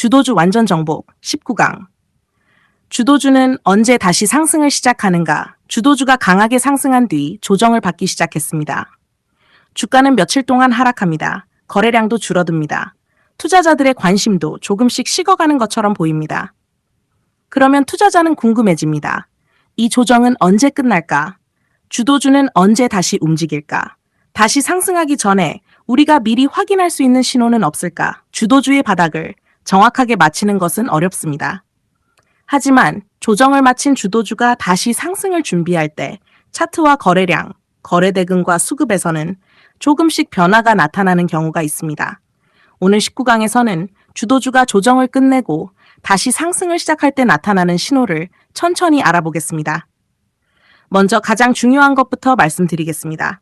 주도주 완전 정복 19강. 주도주는 언제 다시 상승을 시작하는가? 주도주가 강하게 상승한 뒤 조정을 받기 시작했습니다. 주가는 며칠 동안 하락합니다. 거래량도 줄어듭니다. 투자자들의 관심도 조금씩 식어가는 것처럼 보입니다. 그러면 투자자는 궁금해집니다. 이 조정은 언제 끝날까? 주도주는 언제 다시 움직일까? 다시 상승하기 전에 우리가 미리 확인할 수 있는 신호는 없을까? 주도주의 바닥을 정확하게 맞히는 것은 어렵습니다. 하지만 조정을 마친 주도주가 다시 상승을 준비할 때 차트와 거래량, 거래대금과 수급에서는 조금씩 변화가 나타나는 경우가 있습니다. 오늘 19강에서는 주도주가 조정을 끝내고 다시 상승을 시작할 때 나타나는 신호를 천천히 알아보겠습니다. 먼저 가장 중요한 것부터 말씀드리겠습니다.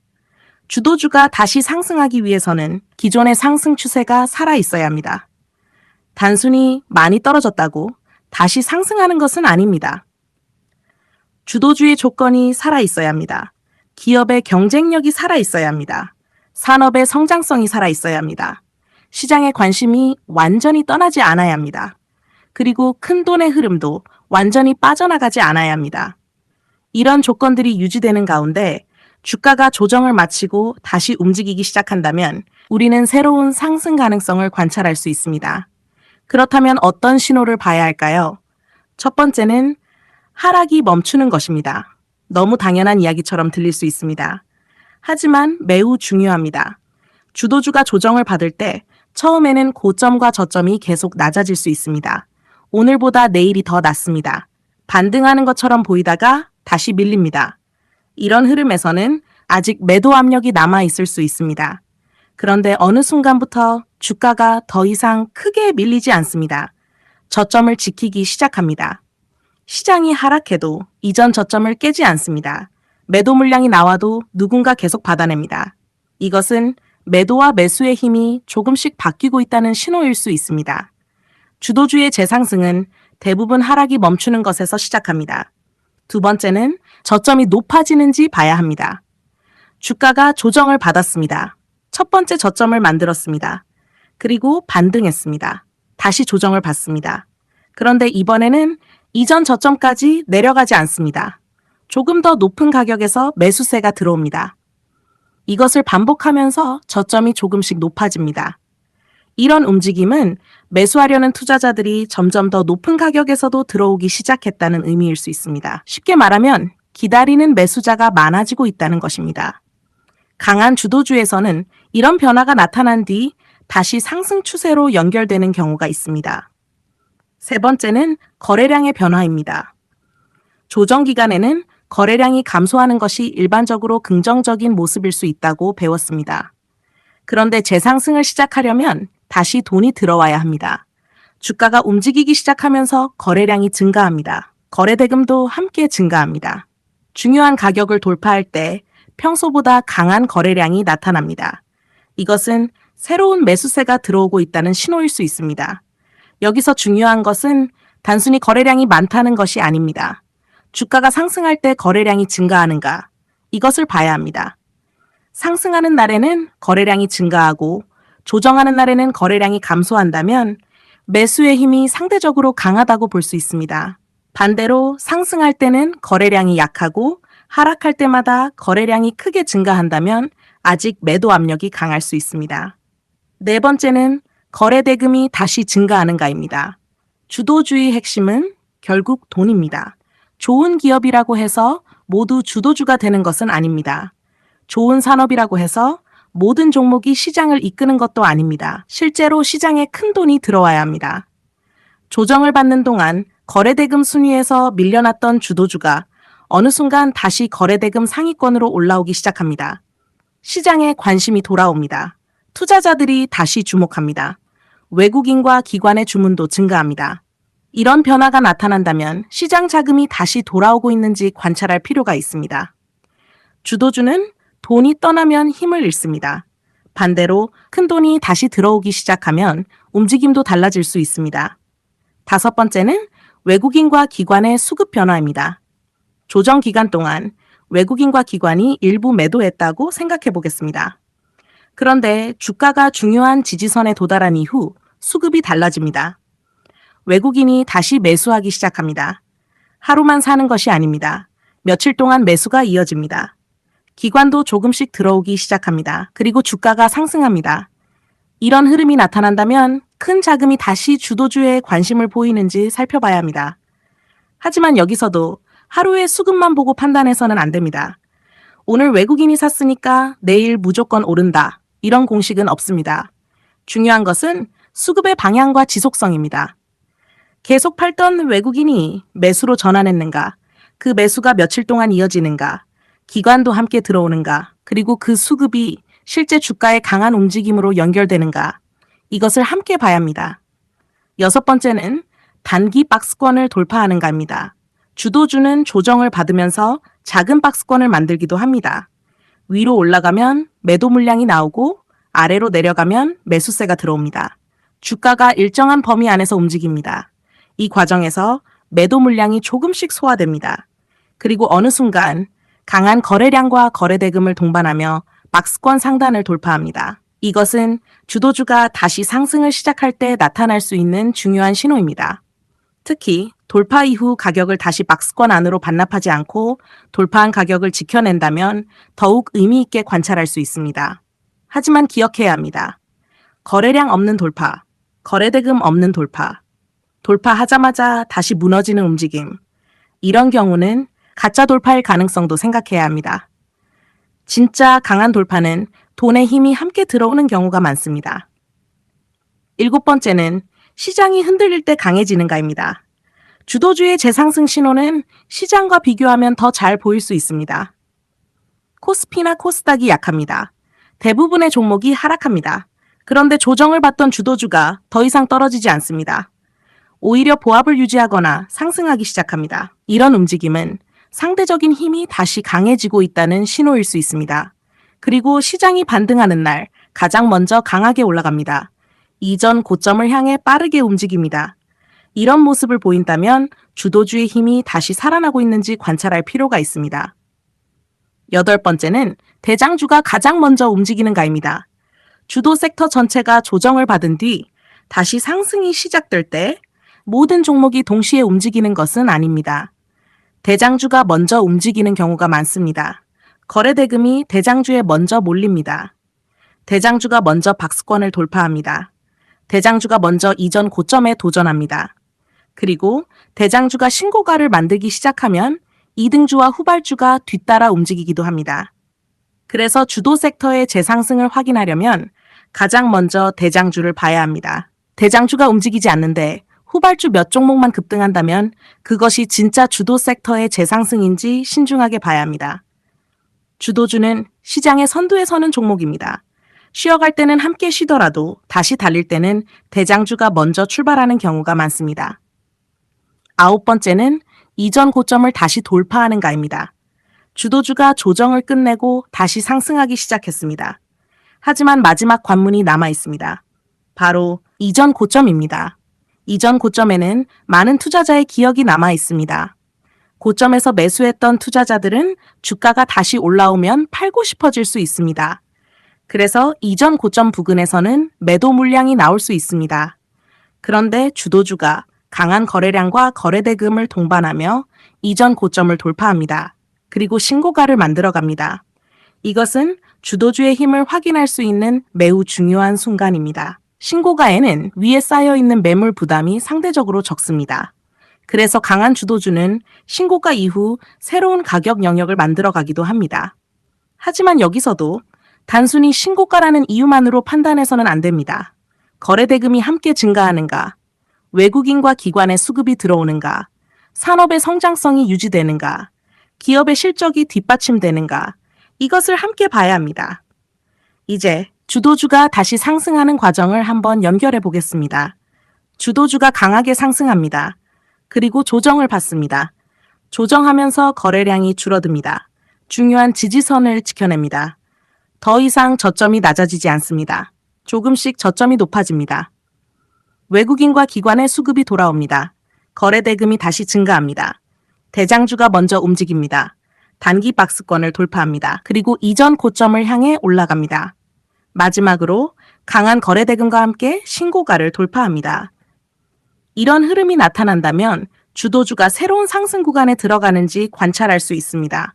주도주가 다시 상승하기 위해서는 기존의 상승 추세가 살아있어야 합니다. 단순히 많이 떨어졌다고 다시 상승하는 것은 아닙니다. 주도주의 조건이 살아있어야 합니다. 기업의 경쟁력이 살아있어야 합니다. 산업의 성장성이 살아있어야 합니다. 시장의 관심이 완전히 떠나지 않아야 합니다. 그리고 큰 돈의 흐름도 완전히 빠져나가지 않아야 합니다. 이런 조건들이 유지되는 가운데 주가가 조정을 마치고 다시 움직이기 시작한다면 우리는 새로운 상승 가능성을 관찰할 수 있습니다. 그렇다면 어떤 신호를 봐야 할까요? 첫 번째는 하락이 멈추는 것입니다. 너무 당연한 이야기처럼 들릴 수 있습니다. 하지만 매우 중요합니다. 주도주가 조정을 받을 때 처음에는 고점과 저점이 계속 낮아질 수 있습니다. 오늘보다 내일이 더 낮습니다. 반등하는 것처럼 보이다가 다시 밀립니다. 이런 흐름에서는 아직 매도 압력이 남아있을 수 있습니다. 그런데 어느 순간부터 주가가 더 이상 크게 밀리지 않습니다. 저점을 지키기 시작합니다. 시장이 하락해도 이전 저점을 깨지 않습니다. 매도 물량이 나와도 누군가 계속 받아냅니다. 이것은 매도와 매수의 힘이 조금씩 바뀌고 있다는 신호일 수 있습니다. 주도주의 재상승은 대부분 하락이 멈추는 것에서 시작합니다. 두 번째는 저점이 높아지는지 봐야 합니다. 주가가 조정을 받았습니다. 첫 번째 저점을 만들었습니다. 그리고 반등했습니다. 다시 조정을 받습니다. 그런데 이번에는 이전 저점까지 내려가지 않습니다. 조금 더 높은 가격에서 매수세가 들어옵니다. 이것을 반복하면서 저점이 조금씩 높아집니다. 이런 움직임은 매수하려는 투자자들이 점점 더 높은 가격에서도 들어오기 시작했다는 의미일 수 있습니다. 쉽게 말하면 기다리는 매수자가 많아지고 있다는 것입니다. 강한 주도주에서는 이런 변화가 나타난 뒤 다시 상승 추세로 연결되는 경우가 있습니다. 세 번째는 거래량의 변화입니다. 조정 기간에는 거래량이 감소하는 것이 일반적으로 긍정적인 모습일 수 있다고 배웠습니다. 그런데 재상승을 시작하려면 다시 돈이 들어와야 합니다. 주가가 움직이기 시작하면서 거래량이 증가합니다. 거래대금도 함께 증가합니다. 중요한 가격을 돌파할 때 평소보다 강한 거래량이 나타납니다. 이것은 새로운 매수세가 들어오고 있다는 신호일 수 있습니다. 여기서 중요한 것은 단순히 거래량이 많다는 것이 아닙니다. 주가가 상승할 때 거래량이 증가하는가? 이것을 봐야 합니다. 상승하는 날에는 거래량이 증가하고 조정하는 날에는 거래량이 감소한다면 매수의 힘이 상대적으로 강하다고 볼 수 있습니다. 반대로 상승할 때는 거래량이 약하고 하락할 때마다 거래량이 크게 증가한다면 아직 매도 압력이 강할 수 있습니다. 네 번째는 거래대금이 다시 증가하는가입니다. 주도주의 핵심은 결국 돈입니다. 좋은 기업이라고 해서 모두 주도주가 되는 것은 아닙니다. 좋은 산업이라고 해서 모든 종목이 시장을 이끄는 것도 아닙니다. 실제로 시장에 큰 돈이 들어와야 합니다. 조정을 받는 동안 거래대금 순위에서 밀려났던 주도주가 어느 순간 다시 거래대금 상위권으로 올라오기 시작합니다. 시장에 관심이 돌아옵니다. 투자자들이 다시 주목합니다. 외국인과 기관의 주문도 증가합니다. 이런 변화가 나타난다면 시장 자금이 다시 돌아오고 있는지 관찰할 필요가 있습니다. 주도주는 돈이 떠나면 힘을 잃습니다. 반대로 큰 돈이 다시 들어오기 시작하면 움직임도 달라질 수 있습니다. 다섯 번째는 외국인과 기관의 수급 변화입니다. 조정 기간 동안 외국인과 기관이 일부 매도했다고 생각해 보겠습니다. 그런데 주가가 중요한 지지선에 도달한 이후 수급이 달라집니다. 외국인이 다시 매수하기 시작합니다. 하루만 사는 것이 아닙니다. 며칠 동안 매수가 이어집니다. 기관도 조금씩 들어오기 시작합니다. 그리고 주가가 상승합니다. 이런 흐름이 나타난다면 큰 자금이 다시 주도주에 관심을 보이는지 살펴봐야 합니다. 하지만 여기서도 하루의 수급만 보고 판단해서는 안 됩니다. 오늘 외국인이 샀으니까 내일 무조건 오른다. 이런 공식은 없습니다. 중요한 것은 수급의 방향과 지속성입니다. 계속 팔던 외국인이 매수로 전환했는가, 그 매수가 며칠 동안 이어지는가, 기관도 함께 들어오는가, 그리고 그 수급이 실제 주가의 강한 움직임으로 연결되는가, 이것을 함께 봐야 합니다. 여섯 번째는 단기 박스권을 돌파하는가입니다. 주도주는 조정을 받으면서 작은 박스권을 만들기도 합니다. 위로 올라가면 매도 물량이 나오고 아래로 내려가면 매수세가 들어옵니다. 주가가 일정한 범위 안에서 움직입니다. 이 과정에서 매도 물량이 조금씩 소화됩니다. 그리고 어느 순간 강한 거래량과 거래대금을 동반하며 박스권 상단을 돌파합니다. 이것은 주도주가 다시 상승을 시작할 때 나타날 수 있는 중요한 신호입니다. 특히 돌파 이후 가격을 다시 박스권 안으로 반납하지 않고 돌파한 가격을 지켜낸다면 더욱 의미 있게 관찰할 수 있습니다. 하지만 기억해야 합니다. 거래량 없는 돌파, 거래대금 없는 돌파, 돌파하자마자 다시 무너지는 움직임. 이런 경우는 가짜 돌파일 가능성도 생각해야 합니다. 진짜 강한 돌파는 돈의 힘이 함께 들어오는 경우가 많습니다. 일곱 번째는 시장이 흔들릴 때 강해지는가입니다. 주도주의 재상승 신호는 시장과 비교하면 더 잘 보일 수 있습니다. 코스피나 코스닥이 약합니다. 대부분의 종목이 하락합니다. 그런데 조정을 받던 주도주가 더 이상 떨어지지 않습니다. 오히려 보합을 유지하거나 상승하기 시작합니다. 이런 움직임은 상대적인 힘이 다시 강해지고 있다는 신호일 수 있습니다. 그리고 시장이 반등하는 날 가장 먼저 강하게 올라갑니다. 이전 고점을 향해 빠르게 움직입니다. 이런 모습을 보인다면 주도주의 힘이 다시 살아나고 있는지 관찰할 필요가 있습니다. 여덟 번째는 대장주가 가장 먼저 움직이는가입니다. 주도 섹터 전체가 조정을 받은 뒤 다시 상승이 시작될 때 모든 종목이 동시에 움직이는 것은 아닙니다. 대장주가 먼저 움직이는 경우가 많습니다. 거래대금이 대장주에 먼저 몰립니다. 대장주가 먼저 박스권을 돌파합니다. 대장주가 먼저 이전 고점에 도전합니다. 그리고 대장주가 신고가를 만들기 시작하면 이등주와 후발주가 뒤따라 움직이기도 합니다. 그래서 주도 섹터의 재상승을 확인하려면 가장 먼저 대장주를 봐야 합니다. 대장주가 움직이지 않는데 후발주 몇 종목만 급등한다면 그것이 진짜 주도 섹터의 재상승인지 신중하게 봐야 합니다. 주도주는 시장의 선두에 서는 종목입니다. 쉬어갈 때는 함께 쉬더라도 다시 달릴 때는 대장주가 먼저 출발하는 경우가 많습니다. 아홉 번째는 이전 고점을 다시 돌파하는가입니다. 주도주가 조정을 끝내고 다시 상승하기 시작했습니다. 하지만 마지막 관문이 남아 있습니다. 바로 이전 고점입니다. 이전 고점에는 많은 투자자의 기억이 남아 있습니다. 고점에서 매수했던 투자자들은 주가가 다시 올라오면 팔고 싶어질 수 있습니다. 그래서 이전 고점 부근에서는 매도 물량이 나올 수 있습니다. 그런데 주도주가 강한 거래량과 거래대금을 동반하며 이전 고점을 돌파합니다. 그리고 신고가를 만들어갑니다. 이것은 주도주의 힘을 확인할 수 있는 매우 중요한 순간입니다. 신고가에는 위에 쌓여있는 매물 부담이 상대적으로 적습니다. 그래서 강한 주도주는 신고가 이후 새로운 가격 영역을 만들어가기도 합니다. 하지만 여기서도 단순히 신고가라는 이유만으로 판단해서는 안 됩니다. 거래대금이 함께 증가하는가, 외국인과 기관의 수급이 들어오는가, 산업의 성장성이 유지되는가, 기업의 실적이 뒷받침되는가, 이것을 함께 봐야 합니다. 이제 주도주가 다시 상승하는 과정을 한번 연결해 보겠습니다. 주도주가 강하게 상승합니다. 그리고 조정을 받습니다. 조정하면서 거래량이 줄어듭니다. 중요한 지지선을 지켜냅니다. 더 이상 저점이 낮아지지 않습니다. 조금씩 저점이 높아집니다. 외국인과 기관의 수급이 돌아옵니다. 거래대금이 다시 증가합니다. 대장주가 먼저 움직입니다. 단기 박스권을 돌파합니다. 그리고 이전 고점을 향해 올라갑니다. 마지막으로 강한 거래대금과 함께 신고가를 돌파합니다. 이런 흐름이 나타난다면 주도주가 새로운 상승 구간에 들어가는지 관찰할 수 있습니다.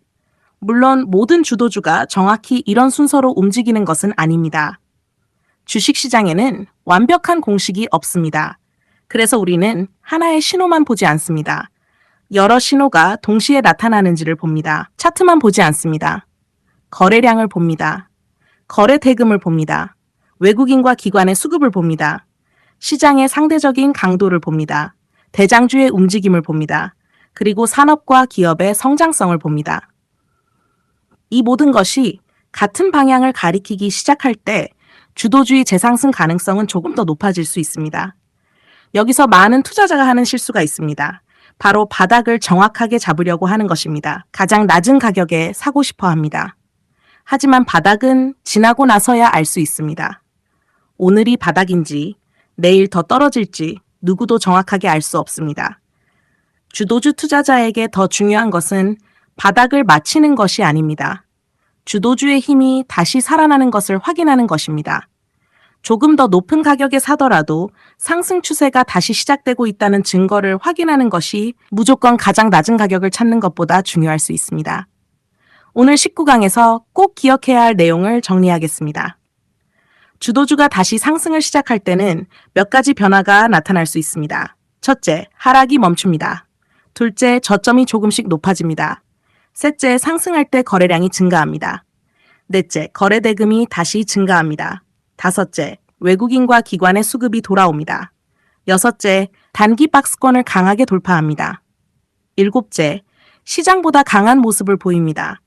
물론 모든 주도주가 정확히 이런 순서로 움직이는 것은 아닙니다. 주식시장에는 완벽한 공식이 없습니다. 그래서 우리는 하나의 신호만 보지 않습니다. 여러 신호가 동시에 나타나는지를 봅니다. 차트만 보지 않습니다. 거래량을 봅니다. 거래 대금을 봅니다. 외국인과 기관의 수급을 봅니다. 시장의 상대적인 강도를 봅니다. 대장주의 움직임을 봅니다. 그리고 산업과 기업의 성장성을 봅니다. 이 모든 것이 같은 방향을 가리키기 시작할 때 주도주의 재상승 가능성은 조금 더 높아질 수 있습니다. 여기서 많은 투자자가 하는 실수가 있습니다. 바로 바닥을 정확하게 잡으려고 하는 것입니다. 가장 낮은 가격에 사고 싶어 합니다. 하지만 바닥은 지나고 나서야 알 수 있습니다. 오늘이 바닥인지 내일 더 떨어질지 누구도 정확하게 알 수 없습니다. 주도주 투자자에게 더 중요한 것은 바닥을 맞히는 것이 아닙니다. 주도주의 힘이 다시 살아나는 것을 확인하는 것입니다. 조금 더 높은 가격에 사더라도 상승 추세가 다시 시작되고 있다는 증거를 확인하는 것이 무조건 가장 낮은 가격을 찾는 것보다 중요할 수 있습니다. 오늘 19강에서 꼭 기억해야 할 내용을 정리하겠습니다. 주도주가 다시 상승을 시작할 때는 몇 가지 변화가 나타날 수 있습니다. 첫째, 하락이 멈춥니다. 둘째, 저점이 조금씩 높아집니다. 셋째, 상승할 때 거래량이 증가합니다. 넷째, 거래 대금이 다시 증가합니다. 다섯째, 외국인과 기관의 수급이 돌아옵니다. 여섯째, 단기 박스권을 강하게 돌파합니다. 일곱째, 시장보다 강한 모습을 보입니다.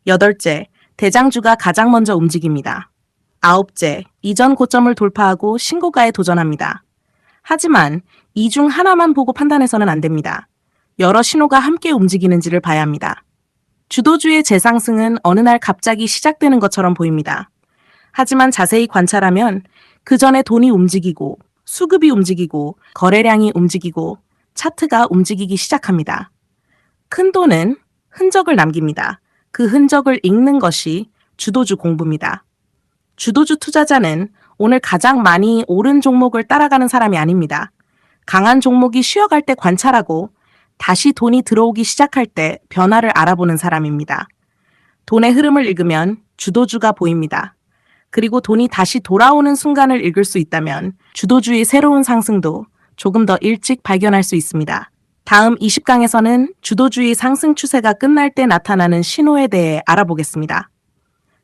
여덟째, 대장주가 가장 먼저 움직입니다. 아홉째, 이전 고점을 돌파하고 신고가에 도전합니다. 하지만 이 중 하나만 보고 판단해서는 안 됩니다. 여러 신호가 함께 움직이는지를 봐야 합니다. 주도주의 재상승은 어느 날 갑자기 시작되는 것처럼 보입니다. 하지만 자세히 관찰하면 그 전에 돈이 움직이고 수급이 움직이고 거래량이 움직이고 차트가 움직이기 시작합니다. 큰 돈은 흔적을 남깁니다. 그 흔적을 읽는 것이 주도주 공부입니다. 주도주 투자자는 오늘 가장 많이 오른 종목을 따라가는 사람이 아닙니다. 강한 종목이 쉬어갈 때 관찰하고 다시 돈이 들어오기 시작할 때 변화를 알아보는 사람입니다. 돈의 흐름을 읽으면 주도주가 보입니다. 그리고 돈이 다시 돌아오는 순간을 읽을 수 있다면 주도주의 새로운 상승도 조금 더 일찍 발견할 수 있습니다. 다음 20강에서는 주도주의 상승 추세가 끝날 때 나타나는 신호에 대해 알아보겠습니다.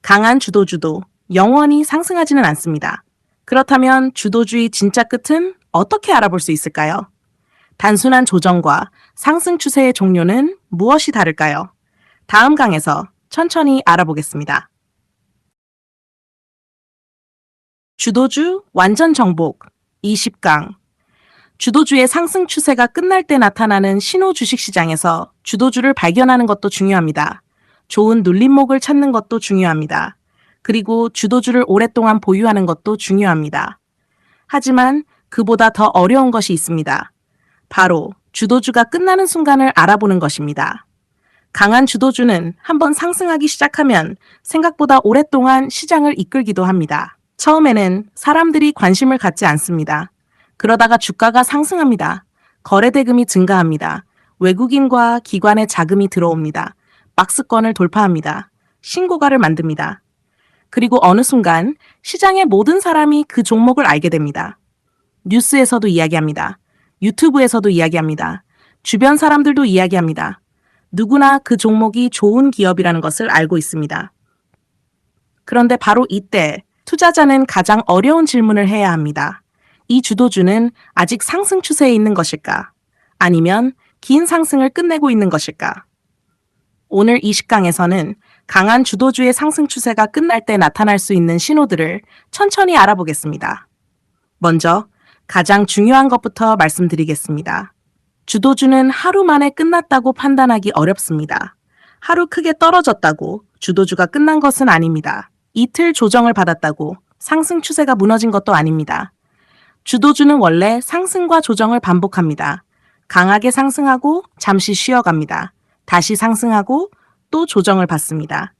강한 주도주도 영원히 상승하지는 않습니다. 그렇다면 주도주의 진짜 끝은 어떻게 알아볼 수 있을까요? 단순한 조정과 상승 추세의 종료는 무엇이 다를까요? 다음 강에서 천천히 알아보겠습니다. 주도주 완전 정복 20강. 주도주의 상승 추세가 끝날 때 나타나는 신호 주식시장에서 주도주를 발견하는 것도 중요합니다. 좋은 눌림목을 찾는 것도 중요합니다. 그리고 주도주를 오랫동안 보유하는 것도 중요합니다. 하지만 그보다 더 어려운 것이 있습니다. 바로 주도주가 끝나는 순간을 알아보는 것입니다. 강한 주도주는 한번 상승하기 시작하면 생각보다 오랫동안 시장을 이끌기도 합니다. 처음에는 사람들이 관심을 갖지 않습니다. 그러다가 주가가 상승합니다. 거래 대금이 증가합니다. 외국인과 기관의 자금이 들어옵니다. 박스권을 돌파합니다. 신고가를 만듭니다. 그리고 어느 순간 시장의 모든 사람이 그 종목을 알게 됩니다. 뉴스에서도 이야기합니다. 유튜브에서도 이야기합니다. 주변 사람들도 이야기합니다. 누구나 그 종목이 좋은 기업이라는 것을 알고 있습니다. 그런데 바로 이때 투자자는 가장 어려운 질문을 해야 합니다. 이 주도주는 아직 상승 추세에 있는 것일까? 아니면 긴 상승을 끝내고 있는 것일까? 오늘 20강에서는 강한 주도주의 상승 추세가 끝날 때 나타날 수 있는 신호들을 천천히 알아보겠습니다. 먼저 가장 중요한 것부터 말씀드리겠습니다. 주도주는 하루 만에 끝났다고 판단하기 어렵습니다. 하루 크게 떨어졌다고 주도주가 끝난 것은 아닙니다. 이틀 조정을 받았다고 상승 추세가 무너진 것도 아닙니다. 주도주는 원래 상승과 조정을 반복합니다. 강하게 상승하고 잠시 쉬어갑니다. 다시 상승하고 또 조정을 받습니다.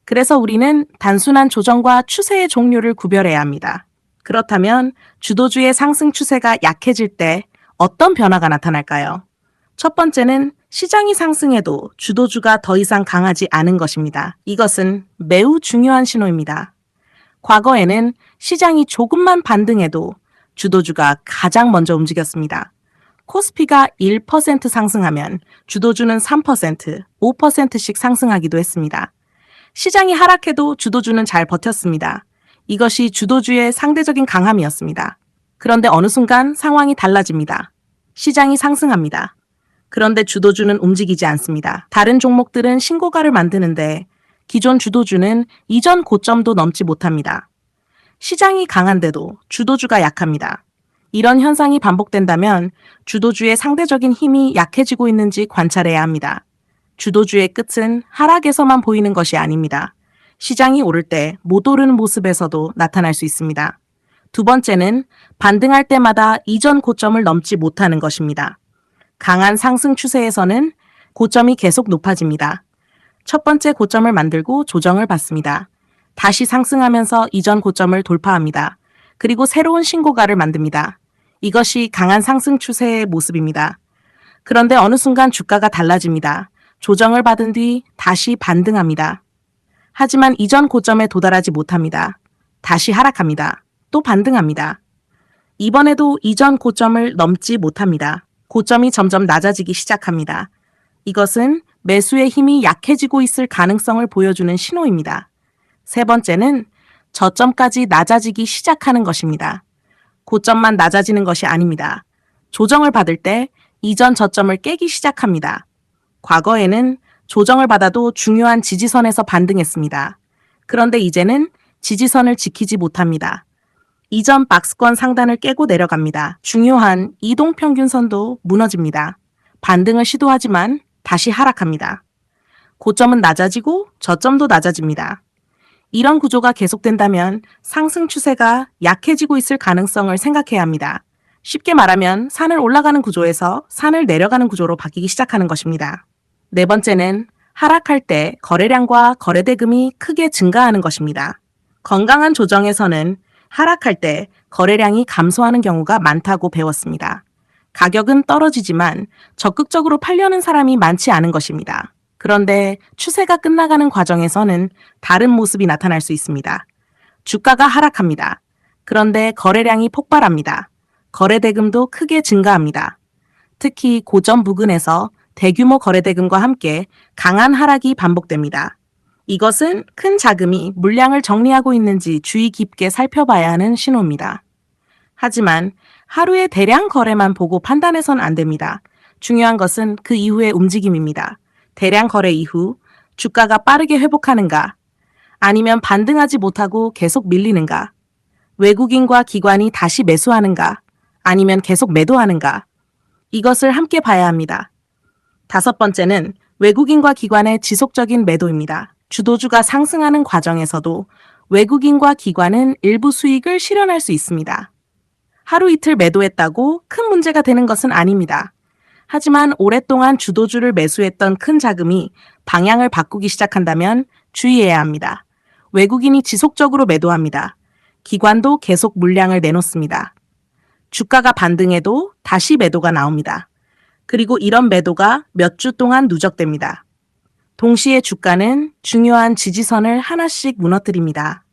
그래서 우리는 단순한 조정과 추세의 종류를 구별해야 합니다. 그렇다면 주도주의 상승 추세가 약해질 때 어떤 변화가 나타날까요? 첫 번째는 시장이 상승해도 주도주가 더 이상 강하지 않은 것입니다. 이것은 매우 중요한 신호입니다. 과거에는 시장이 조금만 반등해도 주도주가 가장 먼저 움직였습니다. 코스피가 1% 상승하면 주도주는 3%, 5%씩 상승하기도 했습니다. 시장이 하락해도 주도주는 잘 버텼습니다. 이것이 주도주의 상대적인 강함이었습니다. 그런데 어느 순간 상황이 달라집니다. 시장이 상승합니다. 그런데 주도주는 움직이지 않습니다. 다른 종목들은 신고가를 만드는데 기존 주도주는 이전 고점도 넘지 못합니다. 시장이 강한데도 주도주가 약합니다. 이런 현상이 반복된다면 주도주의 상대적인 힘이 약해지고 있는지 관찰해야 합니다. 주도주의 끝은 하락에서만 보이는 것이 아닙니다. 시장이 오를 때 못 오르는 모습에서도 나타날 수 있습니다. 두 번째는 반등할 때마다 이전 고점을 넘지 못하는 것입니다. 강한 상승 추세에서는 고점이 계속 높아집니다. 첫 번째 고점을 만들고 조정을 받습니다. 다시 상승하면서 이전 고점을 돌파합니다. 그리고 새로운 신고가를 만듭니다. 이것이 강한 상승 추세의 모습입니다. 그런데 어느 순간 주가가 달라집니다. 조정을 받은 뒤 다시 반등합니다. 하지만 이전 고점에 도달하지 못합니다. 다시 하락합니다. 또 반등합니다. 이번에도 이전 고점을 넘지 못합니다. 고점이 점점 낮아지기 시작합니다. 이것은 매수의 힘이 약해지고 있을 가능성을 보여주는 신호입니다. 세 번째는 저점까지 낮아지기 시작하는 것입니다. 고점만 낮아지는 것이 아닙니다. 조정을 받을 때 이전 저점을 깨기 시작합니다. 과거에는 조정을 받아도 중요한 지지선에서 반등했습니다. 그런데 이제는 지지선을 지키지 못합니다. 이전 박스권 상단을 깨고 내려갑니다. 중요한 이동평균선도 무너집니다. 반등을 시도하지만 다시 하락합니다. 고점은 낮아지고 저점도 낮아집니다. 이런 구조가 계속된다면 상승 추세가 약해지고 있을 가능성을 생각해야 합니다. 쉽게 말하면 산을 올라가는 구조에서 산을 내려가는 구조로 바뀌기 시작하는 것입니다. 네 번째는 하락할 때 거래량과 거래대금이 크게 증가하는 것입니다. 건강한 조정에서는 하락할 때 거래량이 감소하는 경우가 많다고 배웠습니다. 가격은 떨어지지만 적극적으로 팔려는 사람이 많지 않은 것입니다. 그런데 추세가 끝나가는 과정에서는 다른 모습이 나타날 수 있습니다. 주가가 하락합니다. 그런데 거래량이 폭발합니다. 거래대금도 크게 증가합니다. 특히 고점 부근에서 대규모 거래대금과 함께 강한 하락이 반복됩니다. 이것은 큰 자금이 물량을 정리하고 있는지 주의 깊게 살펴봐야 하는 신호입니다. 하지만 하루의 대량 거래만 보고 판단해선 안 됩니다. 중요한 것은 그 이후의 움직임입니다. 대량 거래 이후 주가가 빠르게 회복하는가, 아니면 반등하지 못하고 계속 밀리는가, 외국인과 기관이 다시 매수하는가, 아니면 계속 매도하는가, 이것을 함께 봐야 합니다. 다섯 번째는 외국인과 기관의 지속적인 매도입니다. 주도주가 상승하는 과정에서도 외국인과 기관은 일부 수익을 실현할 수 있습니다. 하루 이틀 매도했다고 큰 문제가 되는 것은 아닙니다. 하지만 오랫동안 주도주를 매수했던 큰 자금이 방향을 바꾸기 시작한다면 주의해야 합니다. 외국인이 지속적으로 매도합니다. 기관도 계속 물량을 내놓습니다. 주가가 반등해도 다시 매도가 나옵니다. 그리고 이런 매도가 몇 주 동안 누적됩니다. 동시에 주가는 중요한 지지선을 하나씩 무너뜨립니다.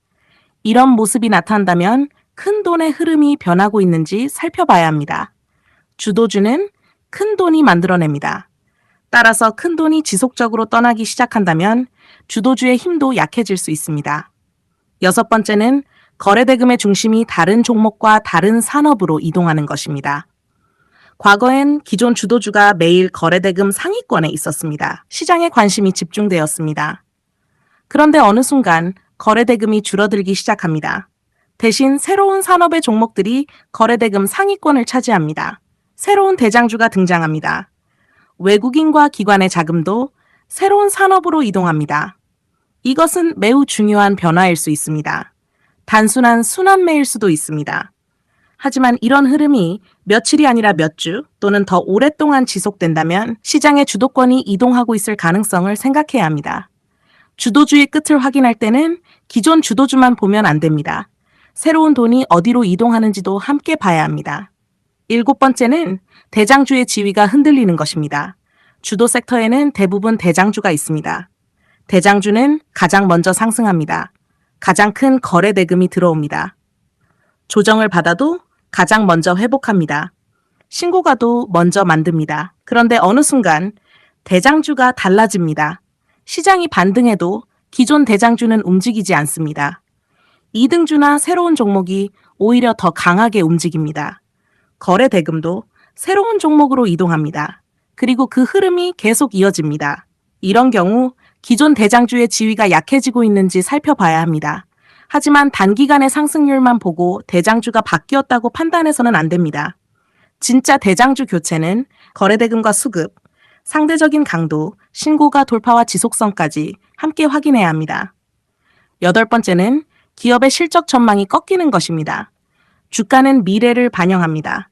이런 모습이 나타난다면 큰 돈의 흐름이 변하고 있는지 살펴봐야 합니다. 주도주는 큰 돈이 만들어냅니다. 따라서 큰 돈이 지속적으로 떠나기 시작한다면 주도주의 힘도 약해질 수 있습니다. 여섯 번째는 거래대금의 중심이 다른 종목과 다른 산업으로 이동하는 것입니다. 과거엔 기존 주도주가 매일 거래대금 상위권에 있었습니다. 시장에 관심이 집중되었습니다. 그런데 어느 순간 거래대금이 줄어들기 시작합니다. 대신 새로운 산업의 종목들이 거래대금 상위권을 차지합니다. 새로운 대장주가 등장합니다. 외국인과 기관의 자금도 새로운 산업으로 이동합니다. 이것은 매우 중요한 변화일 수 있습니다. 단순한 순환매일 수도 있습니다. 하지만 이런 흐름이 며칠이 아니라 몇 주 또는 더 오랫동안 지속된다면 시장의 주도권이 이동하고 있을 가능성을 생각해야 합니다. 주도주의 끝을 확인할 때는 기존 주도주만 보면 안 됩니다. 새로운 돈이 어디로 이동하는지도 함께 봐야 합니다. 7번째는 대장주의 지위가 흔들리는 것입니다. 주도 섹터에는 대부분 대장주가 있습니다. 대장주는 가장 먼저 상승합니다. 가장 큰 거래 대금이 들어옵니다. 조정을 받아도 가장 먼저 회복합니다. 신고가도 먼저 만듭니다. 그런데 어느 순간 대장주가 달라집니다. 시장이 반등해도 기존 대장주는 움직이지 않습니다. 2등주나 새로운 종목이 오히려 더 강하게 움직입니다. 거래 대금도 새로운 종목으로 이동합니다. 그리고 그 흐름이 계속 이어집니다. 이런 경우 기존 대장주의 지위가 약해지고 있는지 살펴봐야 합니다. 하지만 단기간의 상승률만 보고 대장주가 바뀌었다고 판단해서는 안 됩니다. 진짜 대장주 교체는 거래대금과 수급, 상대적인 강도, 신고가 돌파와 지속성까지 함께 확인해야 합니다. 8번째는 기업의 실적 전망이 꺾이는 것입니다. 주가는 미래를 반영합니다.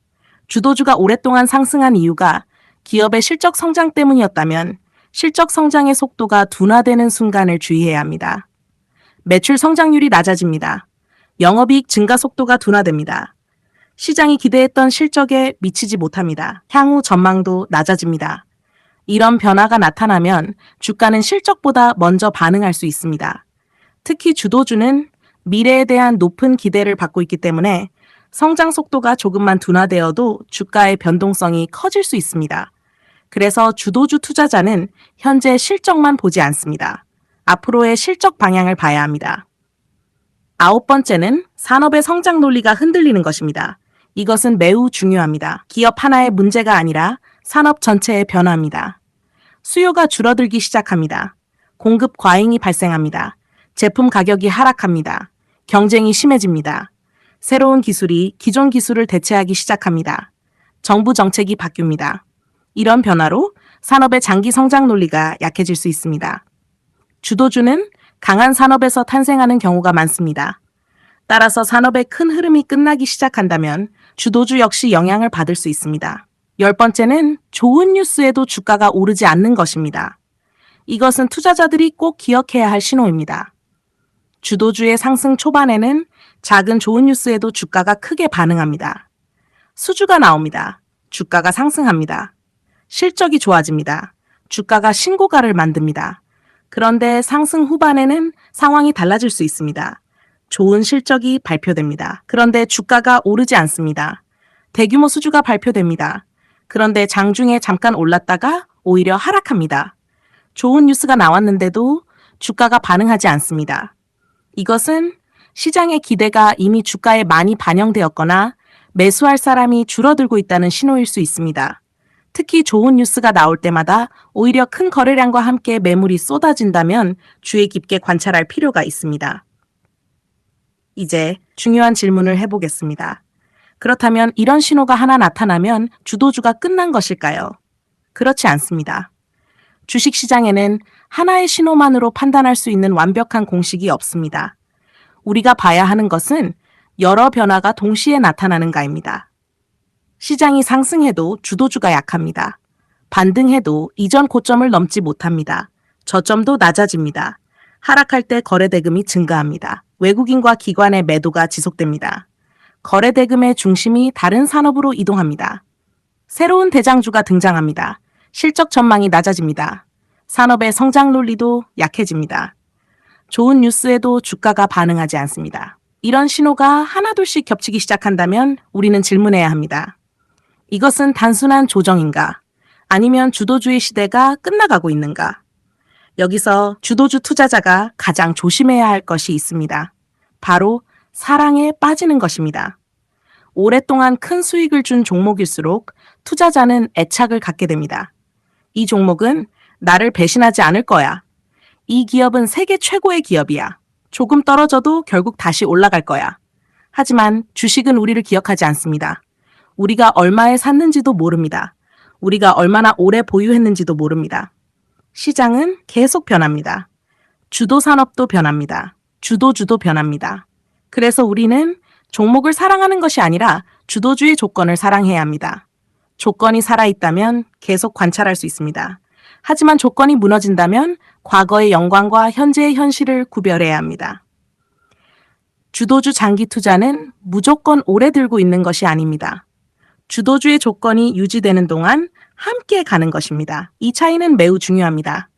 주도주가 오랫동안 상승한 이유가 기업의 실적 성장 때문이었다면 실적 성장의 속도가 둔화되는 순간을 주의해야 합니다. 매출 성장률이 낮아집니다. 영업이익 증가 속도가 둔화됩니다. 시장이 기대했던 실적에 미치지 못합니다. 향후 전망도 낮아집니다. 이런 변화가 나타나면 주가는 실적보다 먼저 반응할 수 있습니다. 특히 주도주는 미래에 대한 높은 기대를 받고 있기 때문에 성장 속도가 조금만 둔화되어도 주가의 변동성이 커질 수 있습니다. 그래서 주도주 투자자는 현재 실적만 보지 않습니다. 앞으로의 실적 방향을 봐야 합니다. 9번째는 산업의 성장 논리가 흔들리는 것입니다. 이것은 매우 중요합니다. 기업 하나의 문제가 아니라 산업 전체의 변화입니다. 수요가 줄어들기 시작합니다. 공급 과잉이 발생합니다. 제품 가격이 하락합니다. 경쟁이 심해집니다. 새로운 기술이 기존 기술을 대체하기 시작합니다. 정부 정책이 바뀝니다. 이런 변화로 산업의 장기 성장 논리가 약해질 수 있습니다. 주도주는 강한 산업에서 탄생하는 경우가 많습니다. 따라서 산업의 큰 흐름이 끝나기 시작한다면 주도주 역시 영향을 받을 수 있습니다. 10번째는 좋은 뉴스에도 주가가 오르지 않는 것입니다. 이것은 투자자들이 꼭 기억해야 할 신호입니다. 주도주의 상승 초반에는 작은 좋은 뉴스에도 주가가 크게 반응합니다. 수주가 나옵니다. 주가가 상승합니다. 실적이 좋아집니다. 주가가 신고가를 만듭니다. 그런데 상승 후반에는 상황이 달라질 수 있습니다. 좋은 실적이 발표됩니다. 그런데 주가가 오르지 않습니다. 대규모 수주가 발표됩니다. 그런데 장중에 잠깐 올랐다가 오히려 하락합니다. 좋은 뉴스가 나왔는데도 주가가 반응하지 않습니다. 이것은 시장의 기대가 이미 주가에 많이 반영되었거나 매수할 사람이 줄어들고 있다는 신호일 수 있습니다. 특히 좋은 뉴스가 나올 때마다 오히려 큰 거래량과 함께 매물이 쏟아진다면 주의 깊게 관찰할 필요가 있습니다. 이제 중요한 질문을 해보겠습니다. 그렇다면 이런 신호가 하나 나타나면 주도주가 끝난 것일까요? 그렇지 않습니다. 주식시장에는 하나의 신호만으로 판단할 수 있는 완벽한 공식이 없습니다. 우리가 봐야 하는 것은 여러 변화가 동시에 나타나는가입니다. 시장이 상승해도 주도주가 약합니다. 반등해도 이전 고점을 넘지 못합니다. 저점도 낮아집니다. 하락할 때 거래대금이 증가합니다. 외국인과 기관의 매도가 지속됩니다. 거래대금의 중심이 다른 산업으로 이동합니다. 새로운 대장주가 등장합니다. 실적 전망이 낮아집니다. 산업의 성장 논리도 약해집니다. 좋은 뉴스에도 주가가 반응하지 않습니다. 이런 신호가 하나둘씩 겹치기 시작한다면 우리는 질문해야 합니다. 이것은 단순한 조정인가? 아니면 주도주의 시대가 끝나가고 있는가? 여기서 주도주 투자자가 가장 조심해야 할 것이 있습니다. 바로 사랑에 빠지는 것입니다. 오랫동안 큰 수익을 준 종목일수록 투자자는 애착을 갖게 됩니다. 이 종목은 나를 배신하지 않을 거야. 이 기업은 세계 최고의 기업이야. 조금 떨어져도 결국 다시 올라갈 거야. 하지만 주식은 우리를 기억하지 않습니다. 우리가 얼마에 샀는지도 모릅니다. 우리가 얼마나 오래 보유했는지도 모릅니다. 시장은 계속 변합니다. 주도 산업도 변합니다. 주도주도 변합니다. 그래서 우리는 종목을 사랑하는 것이 아니라 주도주의 조건을 사랑해야 합니다. 조건이 살아있다면 계속 관찰할 수 있습니다. 하지만 조건이 무너진다면 과거의 영광과 현재의 현실을 구별해야 합니다. 주도주 장기 투자는 무조건 오래 들고 있는 것이 아닙니다. 주도주의 조건이 유지되는 동안 함께 가는 것입니다. 이 차이는 매우 중요합니다.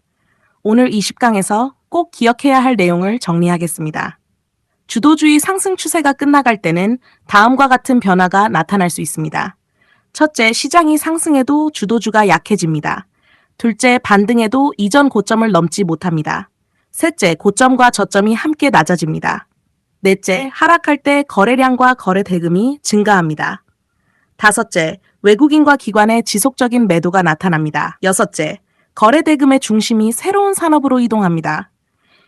오늘 20강에서 꼭 기억해야 할 내용을 정리하겠습니다. 주도주의 상승 추세가 끝나갈 때는 다음과 같은 변화가 나타날 수 있습니다. 첫째, 시장이 상승해도 주도주가 약해집니다. 둘째, 반등해도 이전 고점을 넘지 못합니다. 셋째, 고점과 저점이 함께 낮아집니다. 넷째, 하락할 때 거래량과 거래 대금이 증가합니다. 다섯째, 외국인과 기관의 지속적인 매도가 나타납니다. 여섯째, 거래 대금의 중심이 새로운 산업으로 이동합니다.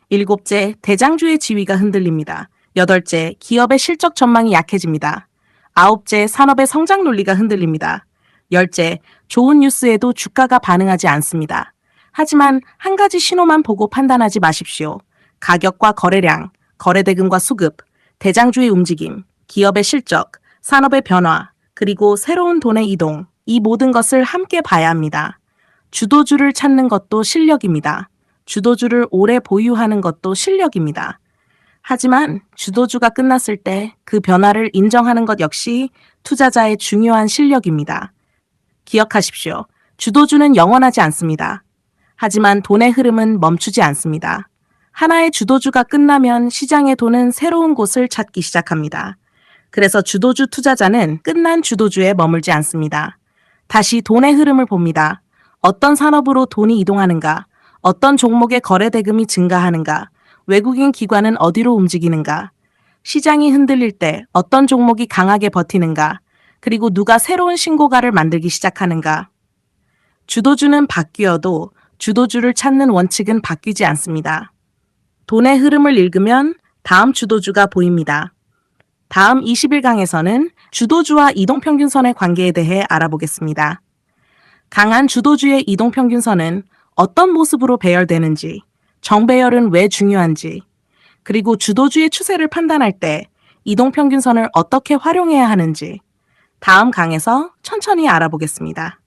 일곱째, 대장주의 지위가 흔들립니다. 여덟째, 기업의 실적 전망이 약해집니다. 아홉째, 산업의 성장 논리가 흔들립니다. 열째, 좋은 뉴스에도 주가가 반응하지 않습니다. 하지만 한 가지 신호만 보고 판단하지 마십시오. 가격과 거래량, 거래대금과 수급, 대장주의 움직임, 기업의 실적, 산업의 변화, 그리고 새로운 돈의 이동, 이 모든 것을 함께 봐야 합니다. 주도주를 찾는 것도 실력입니다. 주도주를 오래 보유하는 것도 실력입니다. 하지만 주도주가 끝났을 때 그 변화를 인정하는 것 역시 투자자의 중요한 실력입니다. 기억하십시오. 주도주는 영원하지 않습니다. 하지만 돈의 흐름은 멈추지 않습니다. 하나의 주도주가 끝나면 시장의 돈은 새로운 곳을 찾기 시작합니다. 그래서 주도주 투자자는 끝난 주도주에 머물지 않습니다. 다시 돈의 흐름을 봅니다. 어떤 산업으로 돈이 이동하는가? 어떤 종목의 거래 대금이 증가하는가? 외국인 기관은 어디로 움직이는가? 시장이 흔들릴 때 어떤 종목이 강하게 버티는가? 그리고 누가 새로운 신고가를 만들기 시작하는가? 주도주는 바뀌어도 주도주를 찾는 원칙은 바뀌지 않습니다. 돈의 흐름을 읽으면 다음 주도주가 보입니다. 다음 21강에서는 주도주와 이동평균선의 관계에 대해 알아보겠습니다. 강한 주도주의 이동평균선은 어떤 모습으로 배열되는지, 정배열은 왜 중요한지, 그리고 주도주의 추세를 판단할 때 이동평균선을 어떻게 활용해야 하는지 다음 강에서 천천히 알아보겠습니다.